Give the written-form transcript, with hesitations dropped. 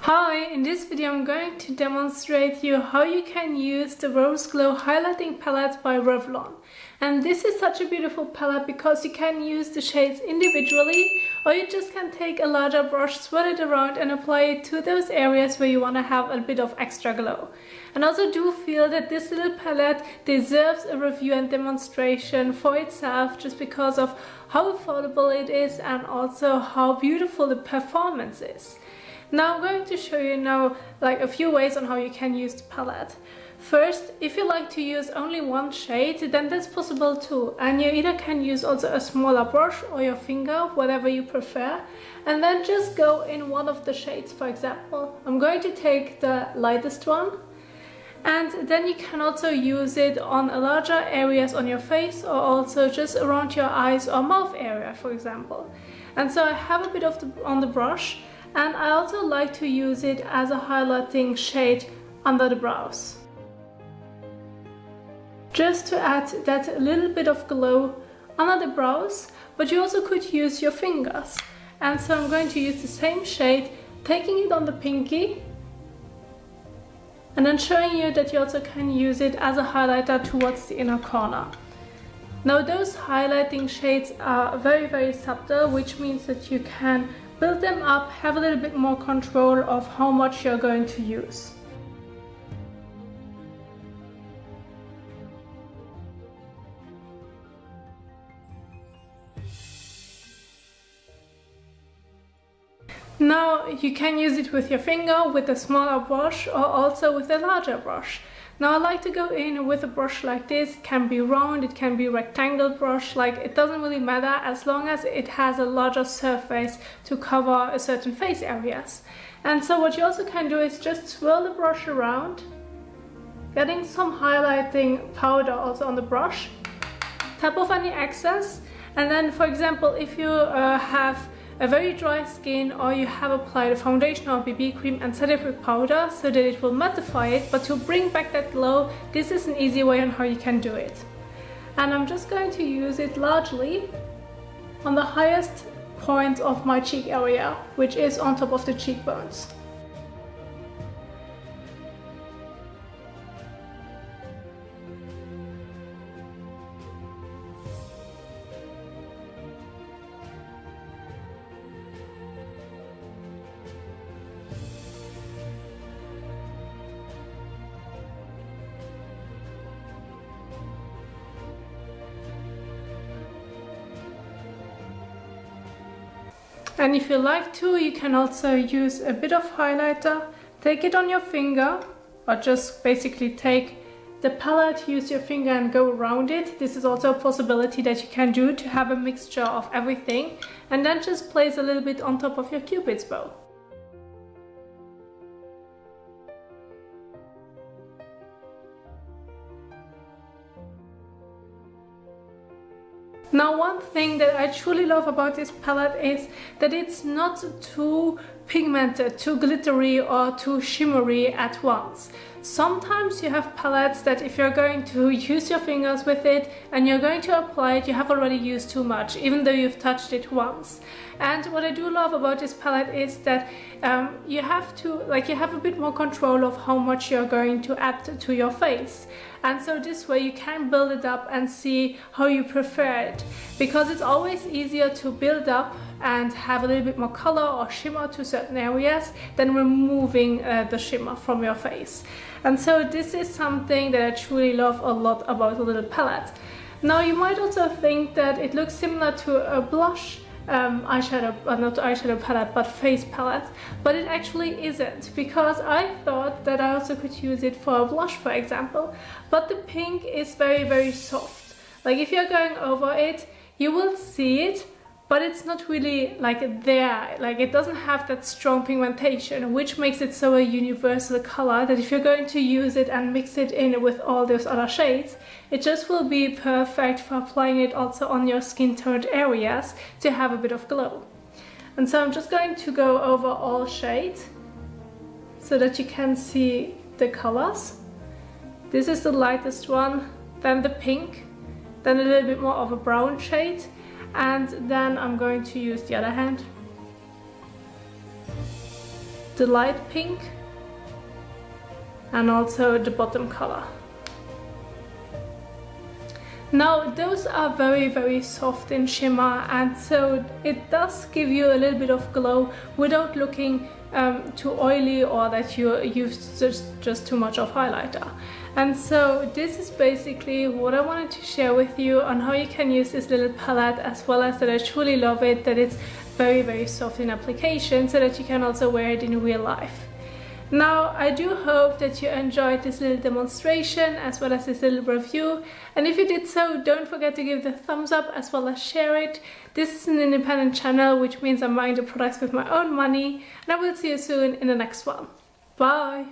Hi, in this video I'm going to demonstrate you how you can use the Rose Glow Highlighting Palette by Revlon. And this is such a beautiful palette because you can use the shades individually, or you just can take a larger brush, swirl it around and apply it to those areas where you want to have a bit of extra glow. And I also do feel that this little palette deserves a review and demonstration for itself just because of how affordable it is and also how beautiful the performance is. Now I'm going to show you now a few ways on how you can use the palette. First, if you like to use only one shade, then that's possible too. And you either can use also a smaller brush or your finger, whatever you prefer. And then just go in one of the shades, for example. I'm going to take the lightest one. And then you can also use it on larger areas on your face or also just around your eyes or mouth area, for example. And so I have a bit of on the brush. And I also like to use it as a highlighting shade under the brows, just to add that little bit of glow under the brows, but you also could use your fingers. And so I'm going to use the same shade, taking it on the pinky, and then showing you that you also can use it as a highlighter towards the inner corner. Now those highlighting shades are very, very subtle, which means that you can build them up, have a little bit more control of how much you're going to use. Now you can use it with your finger, with a smaller brush, or also with a larger brush. Now I like to go in with a brush like this. It can be round, it can be rectangle brush, it doesn't really matter as long as it has a larger surface to cover a certain face areas. And so what you also can do is just swirl the brush around, getting some highlighting powder also on the brush, tap off any excess, and then for example if you have a very dry skin or you have applied a foundation or BB cream and set it with powder so that it will mattify it, but to bring back that glow, this is an easy way on how you can do it. And I'm just going to use it largely on the highest point of my cheek area, which is on top of the cheekbones. And if you like to, you can also use a bit of highlighter, take it on your finger, or just basically take the palette, use your finger and go around it. This is also a possibility that you can do to have a mixture of everything, and then just place a little bit on top of your cupid's bow. Now one thing that I truly love about this palette is that it's not too pigmented, too glittery or too shimmery at once. Sometimes you have palettes that if you're going to use your fingers with it and you're going to apply it, you have already used too much, even though you've touched it once. And what I do love about this palette is that you have a bit more control of how much you're going to add to your face. And so this way you can build it up and see how you prefer it. Because it's always easier to build up and have a little bit more color or shimmer to certain areas than removing the shimmer from your face. And so this is something that I truly love a lot about the little palette. Now you might also think that it looks similar to a blush eyeshadow, not eyeshadow palette, but face palette, but it actually isn't, because I thought that I also could use it for a blush, for example, but the pink is very, very soft. If you're going over it, you will see it, but it's not really there. It doesn't have that strong pigmentation, which makes it so a universal color that if you're going to use it and mix it in with all those other shades, it just will be perfect for applying it also on your skin toned areas to have a bit of glow. And so I'm just going to go over all shades so that you can see the colors. This is the lightest one, then the pink, then a little bit more of a brown shade, and then I'm going to use the other hand. the light pink, and also the bottom color. Now those are very soft in shimmer, and so it does give you a little bit of glow without looking too oily or that you use just too much of highlighter. And so this is basically what I wanted to share with you on how you can use this little palette, as well as that I truly love it, that it's very soft in application, so that you can also wear it in real life. Now, I do hope that you enjoyed this little demonstration as well as this little review, and if you did so, don't forget to give the thumbs up as well as share it. This is an independent channel, which means I'm buying the products with my own money, and I will see you soon in the next one. Bye!